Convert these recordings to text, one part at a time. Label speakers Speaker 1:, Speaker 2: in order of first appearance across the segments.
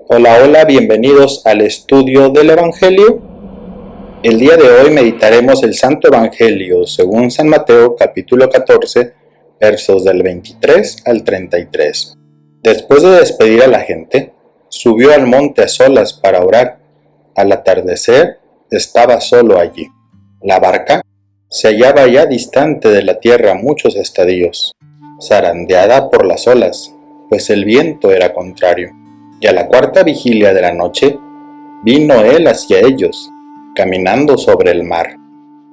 Speaker 1: Hola, hola, bienvenidos al estudio del Evangelio. El día de hoy meditaremos el Santo Evangelio según San Mateo capítulo 14, versos del 23 al 33. Después de despedir a la gente, subió al monte a solas para orar. Al atardecer estaba solo allí. La barca se hallaba ya distante de la tierra muchos estadios, zarandeada por las olas, pues el viento era contrario. Y a la cuarta vigilia de la noche, vino él hacia ellos, caminando sobre el mar.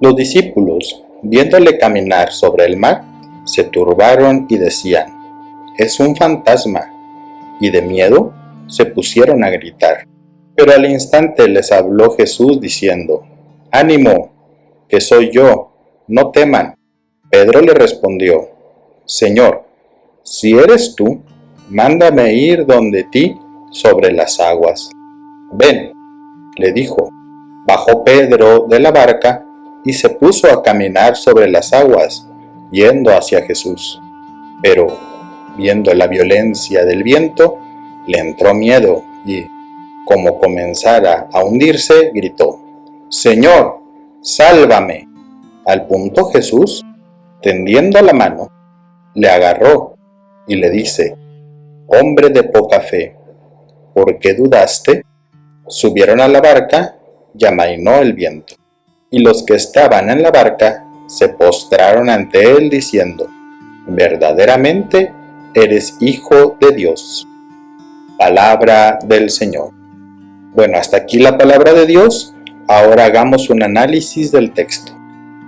Speaker 1: Los discípulos, viéndole caminar sobre el mar, se turbaron y decían: «Es un fantasma», y de miedo se pusieron a gritar. Pero al instante les habló Jesús diciendo: «Ánimo, que soy yo, no teman». Pedro le respondió: «Señor, si eres tú, mándame ir donde ti sobre las aguas». «Ven», le dijo. Bajó Pedro de la barca y se puso a caminar sobre las aguas, yendo hacia Jesús. Pero, viendo la violencia del viento, le entró miedo y, como comenzara a hundirse, gritó: «Señor, sálvame». Al punto Jesús, tendiendo la mano, le agarró y le dice: «Hombre de poca fe, ¿por qué dudaste?». Subieron a la barca y amainó el viento. Y los que estaban en la barca se postraron ante él diciendo: «Verdaderamente eres Hijo de Dios». Palabra del Señor. Bueno, hasta aquí la palabra de Dios. Ahora hagamos un análisis del texto.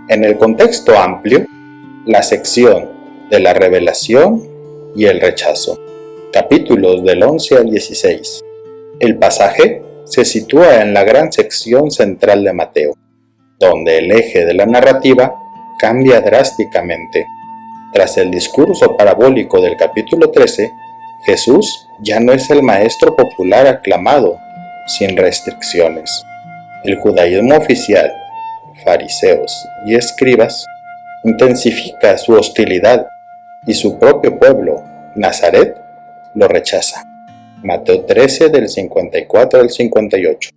Speaker 1: En el contexto amplio, la sección de la revelación y el rechazo. Capítulos del 11 al 16. El pasaje se sitúa en la gran sección central de Mateo, donde el eje de la narrativa cambia drásticamente. Tras el discurso parabólico del capítulo 13, Jesús ya no es el maestro popular aclamado, sin restricciones. El judaísmo oficial, fariseos y escribas, intensifica su hostilidad y su propio pueblo, Nazaret, lo rechaza. Mateo 13 del 54 al 58.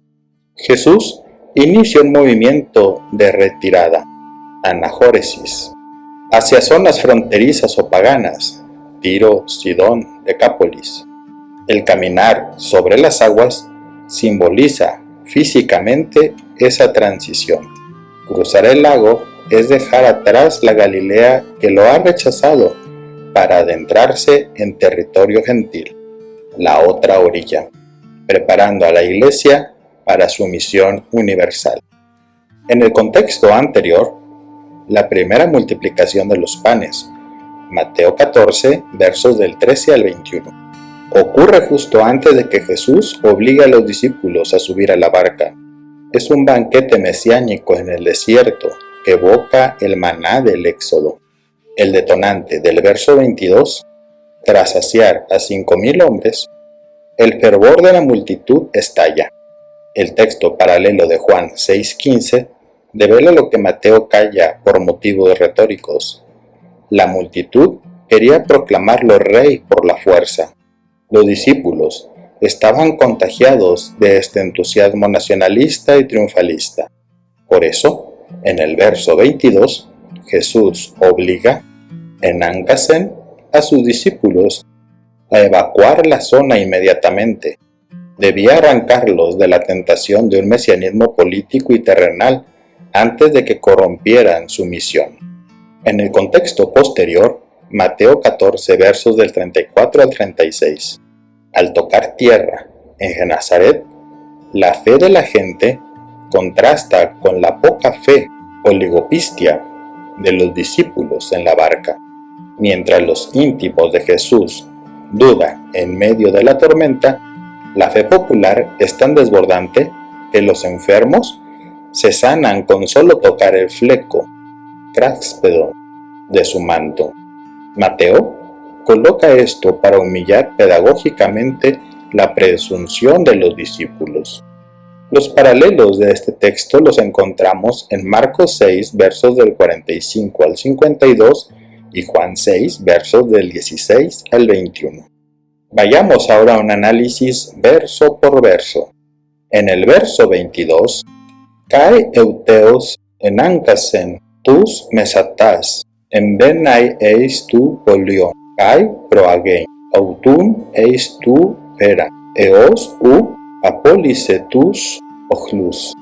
Speaker 1: Jesús inicia un movimiento de retirada, anajóresis, hacia zonas fronterizas o paganas, Tiro, Sidón, Decápolis. El caminar sobre las aguas simboliza físicamente esa transición. Cruzar el lago es dejar atrás la Galilea que lo ha rechazado para adentrarse en territorio gentil, la otra orilla, preparando a la Iglesia para su misión universal. En el contexto anterior, la primera multiplicación de los panes, Mateo 14, versos del 13 al 21, ocurre justo antes de que Jesús obligue a los discípulos a subir a la barca. Es un banquete mesiánico en el desierto que evoca el maná del Éxodo. El detonante del verso 22: tras saciar a 5,000 hombres, el fervor de la multitud estalla. El texto paralelo de Juan 6,15 devela lo que Mateo calla por motivos retóricos. La multitud quería proclamarlo rey por la fuerza. Los discípulos estaban contagiados de este entusiasmo nacionalista y triunfalista. Por eso, en el verso 22, Jesús obliga, enáncasen, a sus discípulos a evacuar la zona inmediatamente. Debía arrancarlos de la tentación de un mesianismo político y terrenal antes de que corrompieran su misión. En el contexto posterior, Mateo 14, versos del 34 al 36. Al tocar tierra en Nazaret, la fe de la gente contrasta con la poca fe o ligopistia de los discípulos en la barca. Mientras los íntimos de Jesús dudan en medio de la tormenta, la fe popular es tan desbordante que los enfermos se sanan con solo tocar el fleco, cráspero, de su manto. Mateo coloca esto para humillar pedagógicamente la presunción de los discípulos. Los paralelos de este texto los encontramos en Marcos 6, versos del 45 al 52 y Juan 6, versos del 16 al 21. Vayamos ahora a un análisis verso por verso. En el verso 22, Kai euteos en ankasen tus mesatas, en benai eis tu polion, kai proagein, autun eis tu pera, eos u apolise tus ojlus.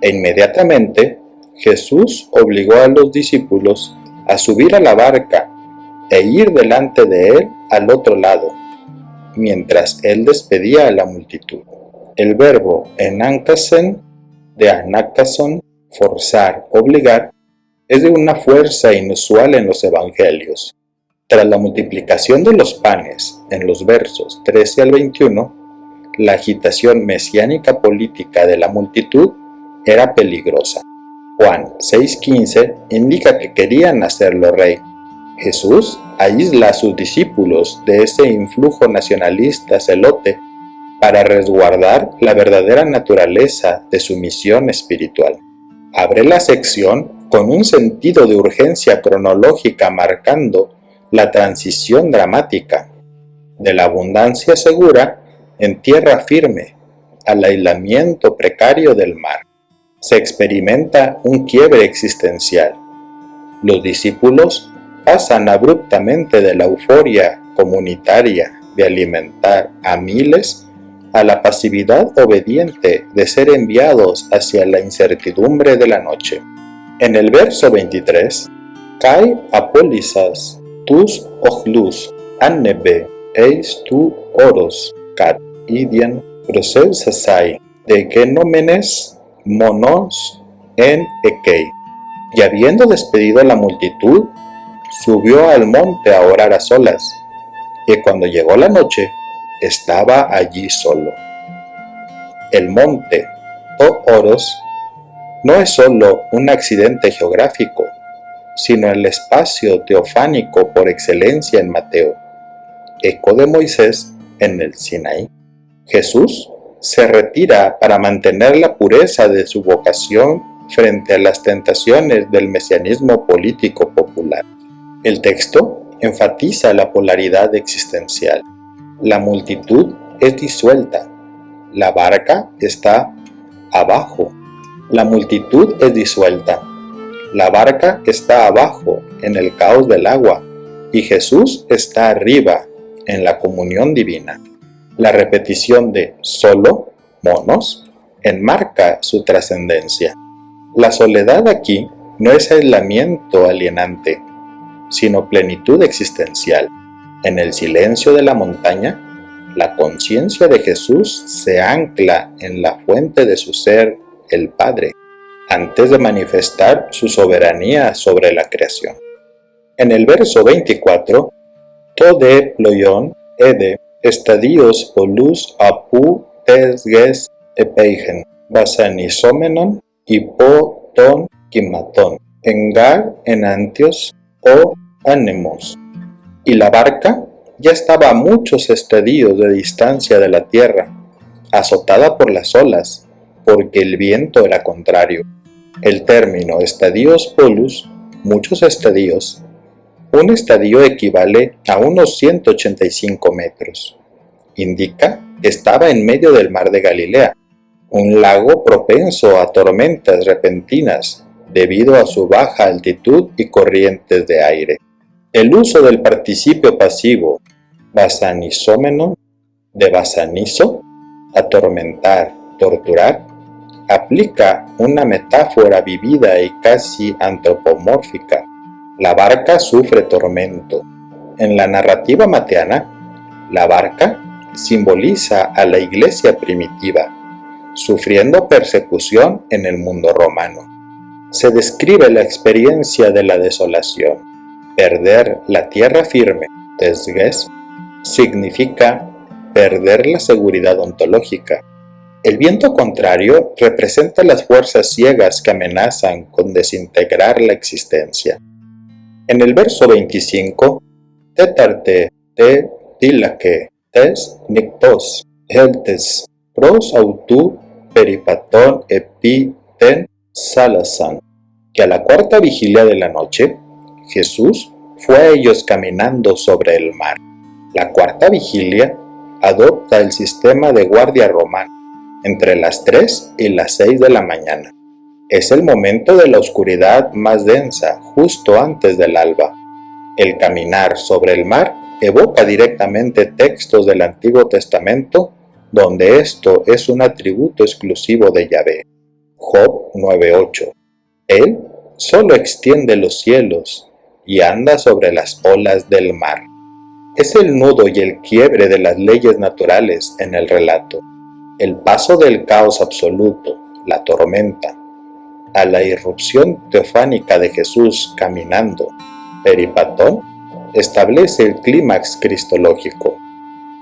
Speaker 1: E inmediatamente Jesús obligó a los discípulos a subir a la barca e ir delante de él al otro lado, mientras él despedía a la multitud. El verbo enankasen, de anakason, forzar, obligar, es de una fuerza inusual en los evangelios. Tras la multiplicación de los panes en los versos 13 al 21, la agitación mesiánica política de la multitud era peligrosa. Juan 6:15 indica que querían hacerlo rey. Jesús aísla a sus discípulos de ese influjo nacionalista celote para resguardar la verdadera naturaleza de su misión espiritual. Abre la sección con un sentido de urgencia cronológica marcando la transición dramática de la abundancia segura en tierra firme al aislamiento precario del mar. Se experimenta un quiebre existencial. Los discípulos pasan abruptamente de la euforia comunitaria de alimentar a miles a la pasividad obediente de ser enviados hacia la incertidumbre de la noche. En el verso 23, Kai apolisas tus ojlus annebe eis tu oros kat idian proseusasai de genómenes monos en ekei. Y habiendo despedido a la multitud, subió al monte a orar a solas, y cuando llegó la noche, estaba allí solo. El monte Oros no es solo un accidente geográfico, sino el espacio teofánico por excelencia en Mateo, eco de Moisés en el Sinaí. Jesús se retira para mantener la pureza de su vocación frente a las tentaciones del mesianismo político popular. El texto enfatiza la polaridad existencial. La multitud es disuelta, la barca está abajo. La multitud es disuelta, la barca está abajo en el caos del agua y Jesús está arriba en la comunión divina. La repetición de solo, monos, enmarca su trascendencia. La soledad aquí no es aislamiento alienante, sino plenitud existencial. En el silencio de la montaña, la conciencia de Jesús se ancla en la fuente de su ser, el Padre, antes de manifestar su soberanía sobre la creación. En el verso 24, Tode ploion ede estadios polus apu tesges epeigen, basanisomenon hipo ton kimaton, engar enantios o anemos. Y la barca ya estaba a muchos estadios de distancia de la tierra, azotada por las olas, porque el viento era contrario. El término estadios polus, muchos estadios, un estadio equivale a unos 185 metros. Indica que estaba en medio del mar de Galilea, un lago propenso a tormentas repentinas debido a su baja altitud y corrientes de aire. El uso del participio pasivo basanisómeno, de basanizo, atormentar, torturar, aplica una metáfora vivida y casi antropomórfica. La barca sufre tormento. En la narrativa mateana, la barca simboliza a la iglesia primitiva, sufriendo persecución en el mundo romano. Se describe la experiencia de la desolación. Perder la tierra firme, tesges, significa perder la seguridad ontológica. El viento contrario representa las fuerzas ciegas que amenazan con desintegrar la existencia. En el verso 25, tetarte te tilake tes nictos heltes pros autu peripaton epi ten salasan, que a la cuarta vigilia de la noche, Jesús fue a ellos caminando sobre el mar. La cuarta vigilia adopta el sistema de guardia romano entre las 3 y las 6 de la mañana. Es el momento de la oscuridad más densa, justo antes del alba. El caminar sobre el mar evoca directamente textos del Antiguo Testamento, donde esto es un atributo exclusivo de Yahvé. Job 9:8. Él solo extiende los cielos y anda sobre las olas del mar. Es el nudo y el quiebre de las leyes naturales en el relato. El paso del caos absoluto, la tormenta, a la irrupción teofánica de Jesús caminando, peripatón, establece el clímax cristológico.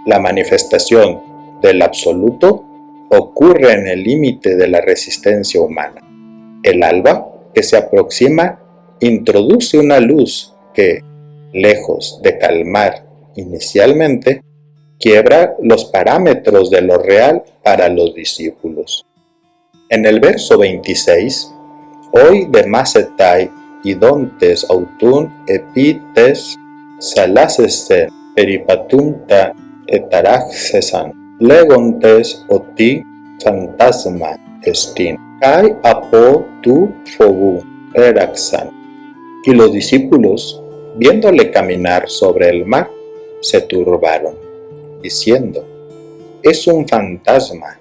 Speaker 1: La manifestación del absoluto ocurre en el límite de la resistencia humana. El alba, que se aproxima, introduce una luz que, lejos de calmar inicialmente, quiebra los parámetros de lo real para los discípulos. En el verso 26, hoy de macetai idontes autun epites salasesen peripatunta etaraxesan legontes oti fantasma estin kai apo tu fobu eraxan. Y los discípulos, viéndole caminar sobre el mar, se turbaron, diciendo: es un fantasma,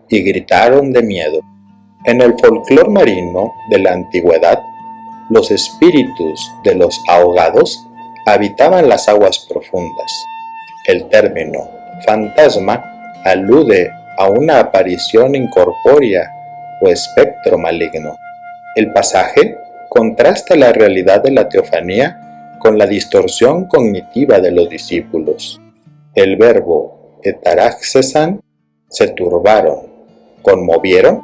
Speaker 1: y gritaron de miedo. En el folclore marino de la antigüedad, los espíritus de los ahogados habitaban las aguas profundas. El término fantasma alude a una aparición incorpórea o espectro maligno. El pasaje contrasta la realidad de la teofanía con la distorsión cognitiva de los discípulos. El verbo etaraxesan, se turbaron, conmovieron,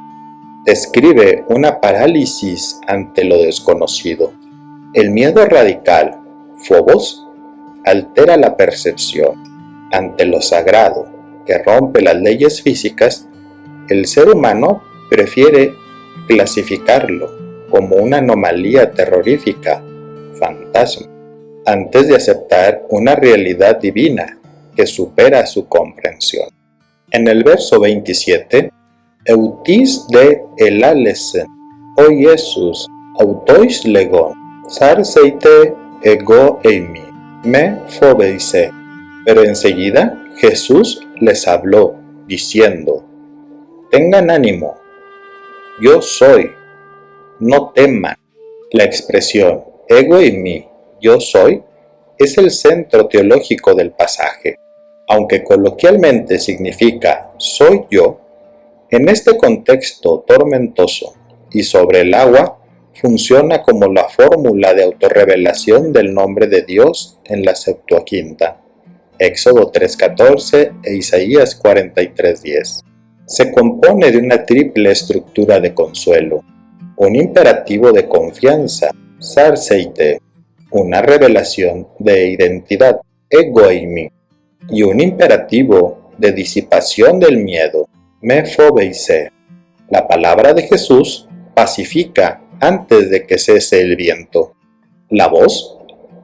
Speaker 1: describe una parálisis ante lo desconocido. El miedo radical, phobos, altera la percepción. Ante lo sagrado, que rompe las leyes físicas, el ser humano prefiere clasificarlo como una anomalía terrorífica, fantasma, antes de aceptar una realidad divina que supera su comprensión. En el verso 27, eutis de elalesen, o Jesús, autois legon, sarseite ego eimi, me fobeise. Pero enseguida Jesús les habló, diciendo: tengan ánimo, yo soy, no teman. La expresión ego eimi, yo soy, es el centro teológico del pasaje. Aunque coloquialmente significa soy yo, en este contexto tormentoso y sobre el agua funciona como la fórmula de autorrevelación del nombre de Dios en la Septuaginta, Éxodo 3:14 e Isaías 43:10. Se compone de una triple estructura de consuelo, un imperativo de confianza, sarseite, una revelación de identidad, ego eimi, y un imperativo de disipación del miedo, me fobeise. La palabra de Jesús pacifica antes de que cese el viento. La voz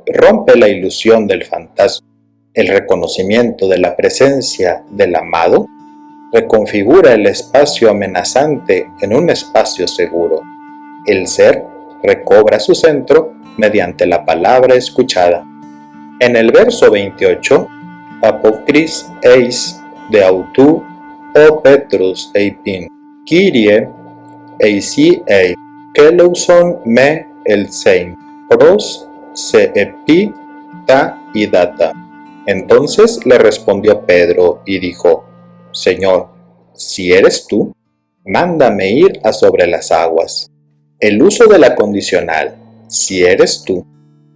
Speaker 1: rompe la ilusión del fantasma. El reconocimiento de la presencia del amado reconfigura el espacio amenazante en un espacio seguro. El ser recobra su centro mediante la palabra escuchada. En el verso 28, apocris eis de autu o Petrus eipin, Kyrie eisi ei, kelouson me el sein, pros se epi ta y data. Entonces le respondió Pedro y dijo: Señor, si eres tú, mándame ir a sobre las aguas. El uso de la condicional, si eres tú,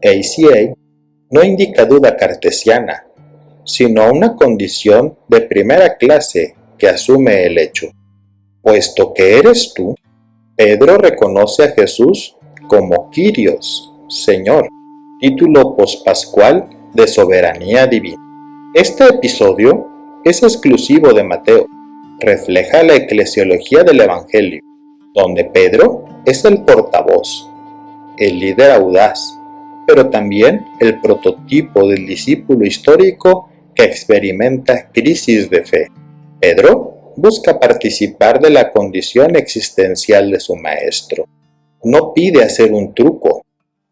Speaker 1: eisi ei, no indica duda cartesiana, sino una condición de primera clase que asume el hecho. Puesto que eres tú, Pedro reconoce a Jesús como Kyrios, Señor, título pospascual de soberanía divina. Este episodio es exclusivo de Mateo, refleja la eclesiología del Evangelio, donde Pedro es el portavoz, el líder audaz, pero también el prototipo del discípulo histórico que experimenta crisis de fe. Pedro busca participar de la condición existencial de su maestro. No pide hacer un truco,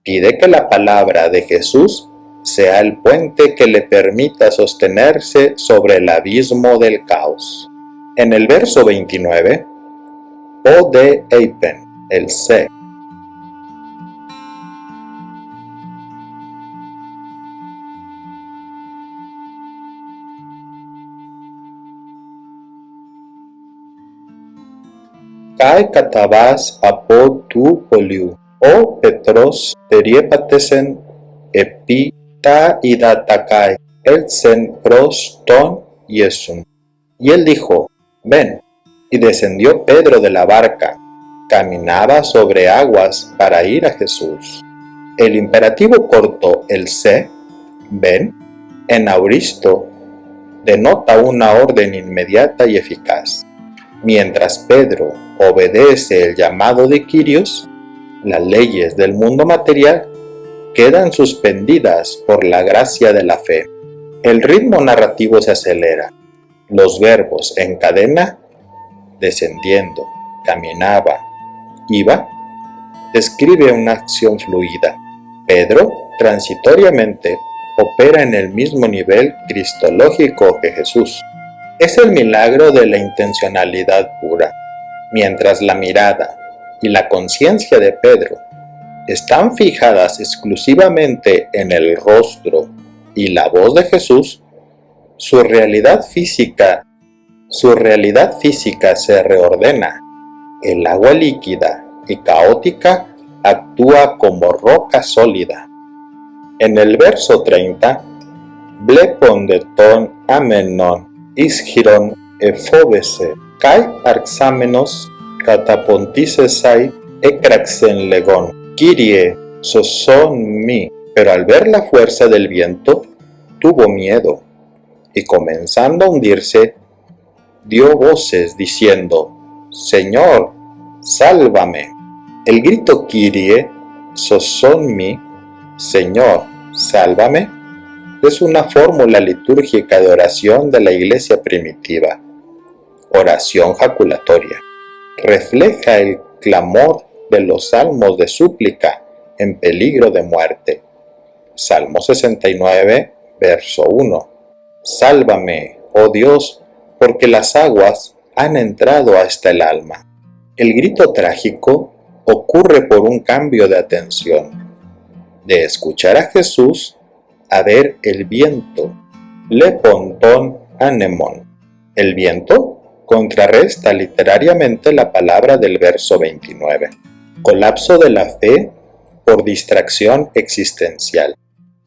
Speaker 1: pide que la palabra de Jesús sea el puente que le permita sostenerse sobre el abismo del caos. En el verso 29, O de Eipen, el sé. Kai katabas apo tu poliu, o Petros teriepatesen epi ta idatakai, elsen pros ton Jesum. Y él dijo, ven, y descendió Pedro de la barca, caminaba sobre aguas para ir a Jesús. El imperativo corto, el sé, ven, en auristo, denota una orden inmediata y eficaz. Mientras Pedro obedece el llamado de Kyrios, las leyes del mundo material quedan suspendidas por la gracia de la fe. El ritmo narrativo se acelera. Los verbos en cadena, descendiendo, caminaba, iba, describe una acción fluida. Pedro, transitoriamente, opera en el mismo nivel cristológico que Jesús. Es el milagro de la intencionalidad pura. Mientras la mirada y la conciencia de Pedro están fijadas exclusivamente en el rostro y la voz de Jesús, su realidad física se reordena. El agua líquida y caótica actúa como roca sólida. En el verso 30, blepon de ton amenon isgiron efobese, kai arxamenos catapontisesai ecraxen legon, Kyrie soson mi. Pero al ver la fuerza del viento, tuvo miedo, y comenzando a hundirse, dio voces diciendo, Señor, sálvame. El grito Kyrie soson mi, Señor, sálvame, es una fórmula litúrgica de oración de la iglesia primitiva. Oración jaculatoria. Refleja el clamor de los salmos de súplica en peligro de muerte. Salmo 69, verso 1. Sálvame, oh Dios, porque las aguas han entrado hasta el alma. El grito trágico ocurre por un cambio de atención, de escuchar a Jesús a ver el viento. Leponton anemon. El viento contrarresta literariamente la palabra del verso 29. Colapso de la fe por distracción existencial.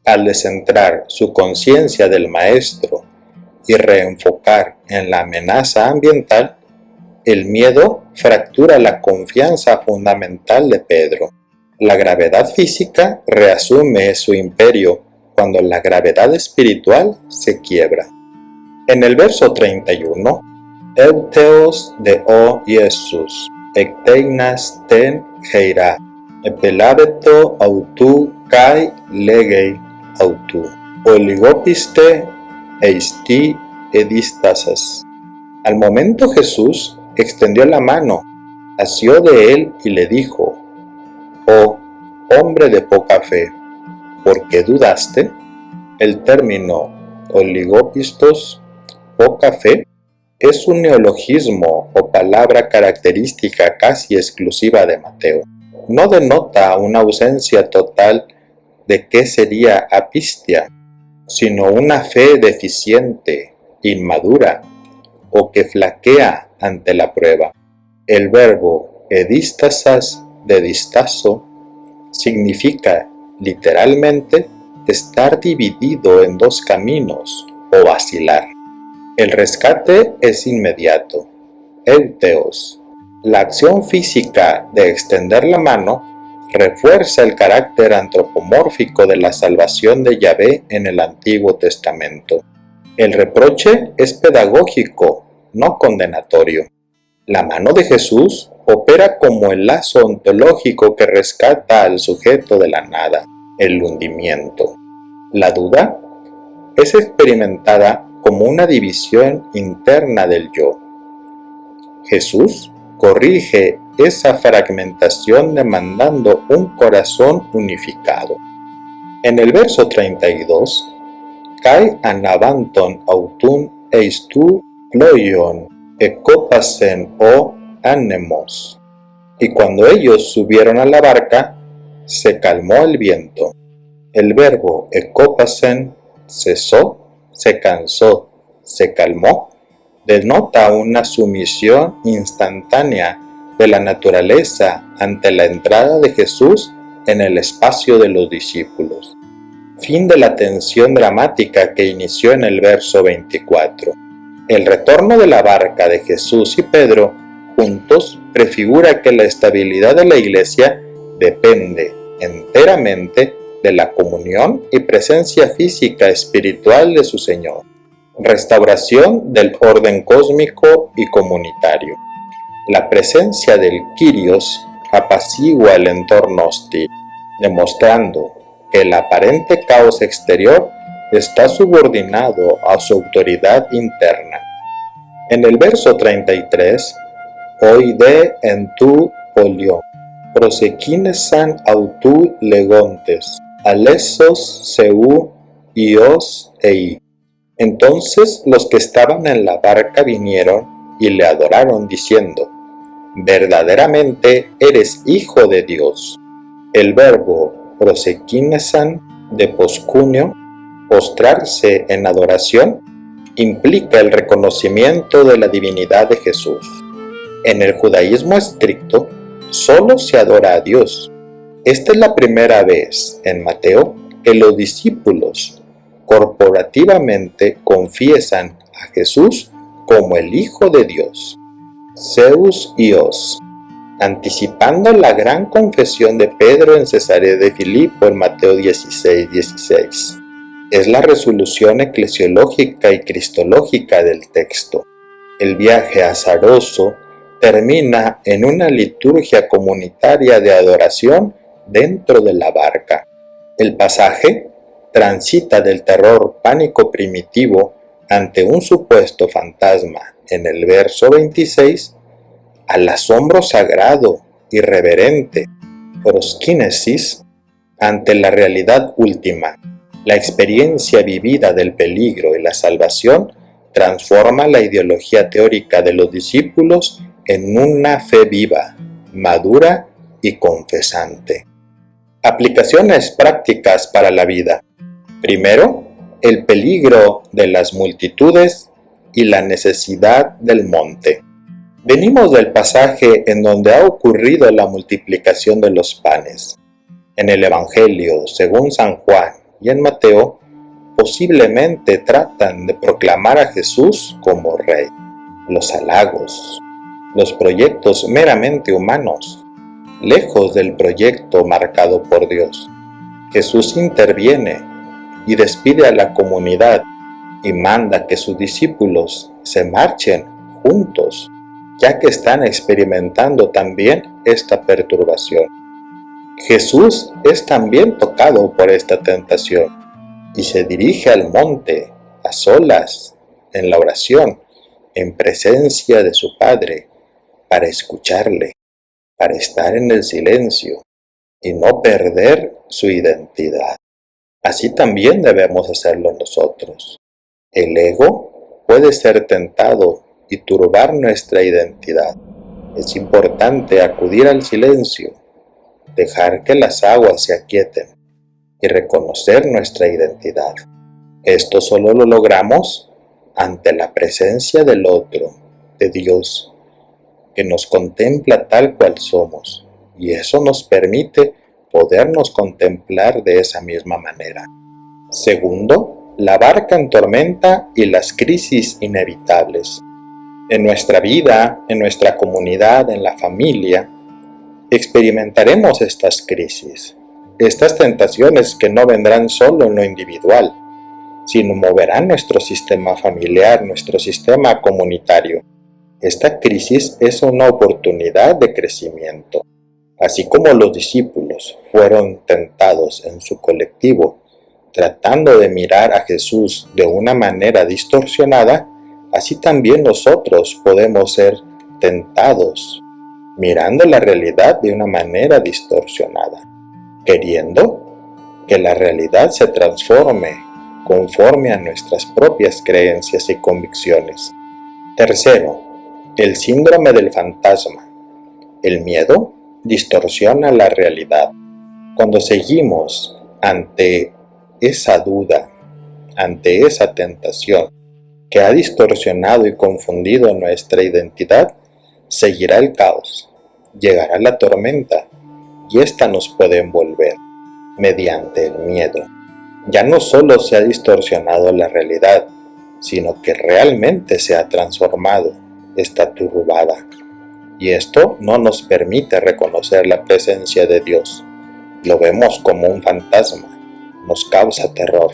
Speaker 1: Al descentrar su conciencia del maestro y reenfocar en la amenaza ambiental, el miedo fractura la confianza fundamental de Pedro. La gravedad física reasume su imperio cuando la gravedad espiritual se quiebra. En el verso 31, Euteos de o Jesús, ekteinas ten heira, epelabeto autu kai legei autu, oligopiste eisti edistasas. Al momento Jesús extendió la mano, asió de él y le dijo, oh hombre de poca fe, ¿por qué dudaste? El término oligopistos, poca fe, es un neologismo o palabra característica casi exclusiva de Mateo. No denota una ausencia total de qué sería apistia, sino una fe deficiente, inmadura, o que flaquea ante la prueba. El verbo edistasas de distazo significa literalmente estar dividido en dos caminos o vacilar. El rescate es inmediato. Euteos. La acción física de extender la mano refuerza el carácter antropomórfico de la salvación de Yahvé en el Antiguo Testamento. El reproche es pedagógico, no condenatorio. La mano de Jesús opera como el lazo ontológico que rescata al sujeto de la nada, el hundimiento. La duda es experimentada como una división interna del yo. Jesús corrige esa fragmentación demandando un corazón unificado. En el verso 32, «Kai anabanton autun eistou ploion ekopasen o anemos». Y cuando ellos subieron a la barca, se calmó el viento. El verbo ekopasen, cesó, se cansó, se calmó, denota una sumisión instantánea de la naturaleza ante la entrada de Jesús en el espacio de los discípulos. Fin de la tensión dramática que inició en el verso 24. El retorno de la barca de Jesús y Pedro juntos prefigura que la estabilidad de la Iglesia depende enteramente de la comunión y presencia física espiritual de su Señor. Restauración del orden cósmico y comunitario. La presencia del Kyrios apacigua el entorno hostil, demostrando que el aparente caos exterior está subordinado a su autoridad interna. En el verso 33, «Oide en tu polion, prosequinesan autu legontes, alesos seu ios ei». Entonces los que estaban en la barca vinieron y le adoraron diciendo: «Verdaderamente eres Hijo de Dios». El verbo prosequinesan de poscunio, postrarse en adoración, implica el reconocimiento de la divinidad de Jesús. En el judaísmo estricto, solo se adora a Dios. Esta es la primera vez en Mateo que los discípulos corporativamente confiesan a Jesús como el Hijo de Dios, Zeus Ios, anticipando la gran confesión de Pedro en Cesarea de Filipo en Mateo 16:16. Es la resolución eclesiológica y cristológica del texto. El viaje azaroso termina en una liturgia comunitaria de adoración dentro de la barca. El pasaje transita del terror pánico primitivo ante un supuesto fantasma en el verso 26 al asombro sagrado y reverente, proskinesis, ante la realidad última. La experiencia vivida del peligro y la salvación transforma la ideología teórica de los discípulos en una fe viva, madura y confesante. Aplicaciones prácticas para la vida. Primero, el peligro de las multitudes y la necesidad del monte. Venimos del pasaje en donde ha ocurrido la multiplicación de los panes. En el Evangelio, según San Juan y en Mateo, posiblemente tratan de proclamar a Jesús como Rey. Los halagos, los proyectos meramente humanos, lejos del proyecto marcado por Dios. Jesús interviene y despide a la comunidad y manda que sus discípulos se marchen juntos, ya que están experimentando también esta perturbación. Jesús es también tocado por esta tentación y se dirige al monte, a solas, en la oración, en presencia de su Padre, para escucharle, para estar en el silencio y no perder su identidad. Así también debemos hacerlo nosotros. El ego puede ser tentado y turbar nuestra identidad. Es importante acudir al silencio, dejar que las aguas se aquieten y reconocer nuestra identidad. Esto solo lo logramos ante la presencia del otro, de Dios, que nos contempla tal cual somos, y eso nos permite podernos contemplar de esa misma manera. Segundo, la barca en tormenta y las crisis inevitables. En nuestra vida, en nuestra comunidad, en la familia, experimentaremos estas crisis, estas tentaciones que no vendrán solo en lo individual, sino moverán nuestro sistema familiar, nuestro sistema comunitario. Esta crisis es una oportunidad de crecimiento. Así como los discípulos fueron tentados en su colectivo tratando de mirar a Jesús de una manera distorsionada, así también nosotros podemos ser tentados, mirando la realidad de una manera distorsionada, queriendo que la realidad se transforme conforme a nuestras propias creencias y convicciones. Tercero, el síndrome del fantasma. El miedo distorsiona la realidad. Cuando seguimos ante esa duda, ante esa tentación que ha distorsionado y confundido nuestra identidad, seguirá el caos, llegará la tormenta y ésta nos puede envolver mediante el miedo. Ya no solo se ha distorsionado la realidad, sino que realmente se ha transformado, está turbada. Y esto no nos permite reconocer la presencia de Dios. Lo vemos como un fantasma, nos causa terror.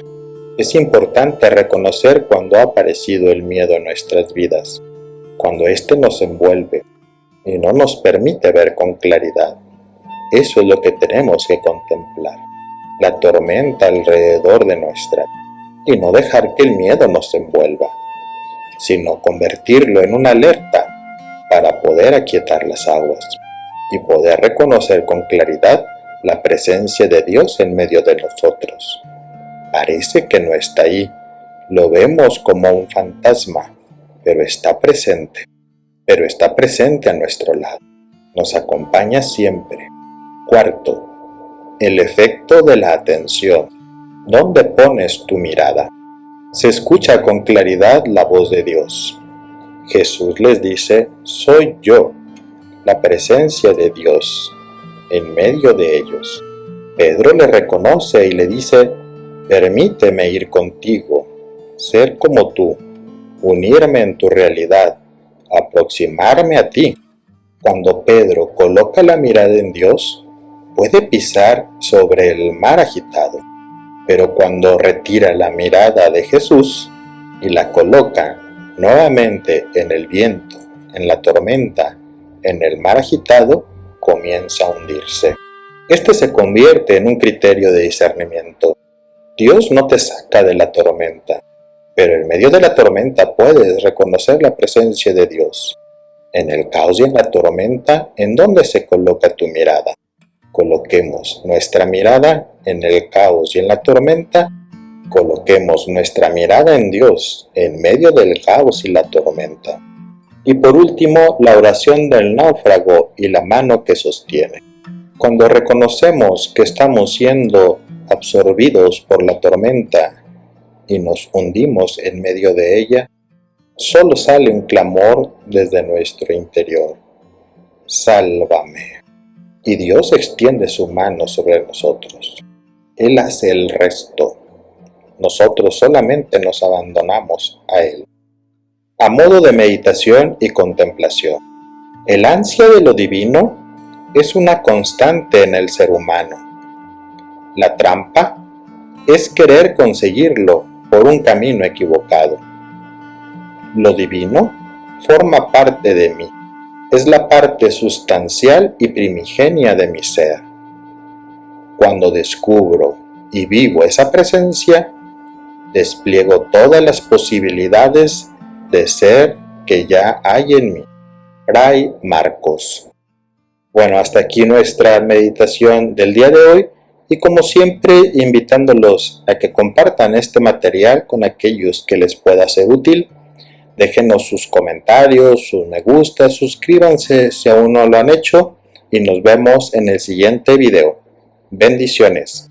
Speaker 1: Es importante reconocer cuando ha aparecido el miedo en nuestras vidas, cuando éste nos envuelve y no nos permite ver con claridad. Eso es lo que tenemos que contemplar, la tormenta alrededor de nuestra vida, y no dejar que el miedo nos envuelva, sino convertirlo en una alerta para poder aquietar las aguas y poder reconocer con claridad la presencia de Dios en medio de nosotros. Parece que no está ahí, lo vemos como un fantasma, pero está presente a nuestro lado, nos acompaña siempre. Cuarto, el efecto de la atención. ¿Dónde pones tu mirada? Se escucha con claridad la voz de Dios. Jesús les dice, soy yo, la presencia de Dios, en medio de ellos. Pedro le reconoce y le dice, permíteme ir contigo, ser como tú, unirme en tu realidad, aproximarme a ti. Cuando Pedro coloca la mirada en Dios, puede pisar sobre el mar agitado, pero cuando retira la mirada de Jesús y la coloca nuevamente en el viento, en la tormenta, en el mar agitado, comienza a hundirse. Este se convierte en un criterio de discernimiento. Dios no te saca de la tormenta, pero en medio de la tormenta puedes reconocer la presencia de Dios. En el caos y en la tormenta, ¿en dónde se coloca tu mirada? Coloquemos nuestra mirada en el caos y en la tormenta. Coloquemos nuestra mirada en Dios, en medio del caos y la tormenta. Y por último, la oración del náufrago y la mano que sostiene. Cuando reconocemos que estamos siendo absorbidos por la tormenta y nos hundimos en medio de ella, solo sale un clamor desde nuestro interior. Sálvame. Y Dios extiende su mano sobre nosotros. Él hace el resto. Nosotros solamente nos abandonamos a Él. A modo de meditación y contemplación, el ansia de lo divino es una constante en el ser humano. La trampa es querer conseguirlo por un camino equivocado. Lo divino forma parte de mí, es la parte sustancial y primigenia de mi ser. Cuando descubro y vivo esa presencia, despliego todas las posibilidades de ser que ya hay en mí. Fray Marcos. Bueno, hasta aquí nuestra meditación del día de hoy y como siempre invitándolos a que compartan este material con aquellos que les pueda ser útil. Déjenos sus comentarios, sus me gusta, suscríbanse si aún no lo han hecho y nos vemos en el siguiente video. Bendiciones.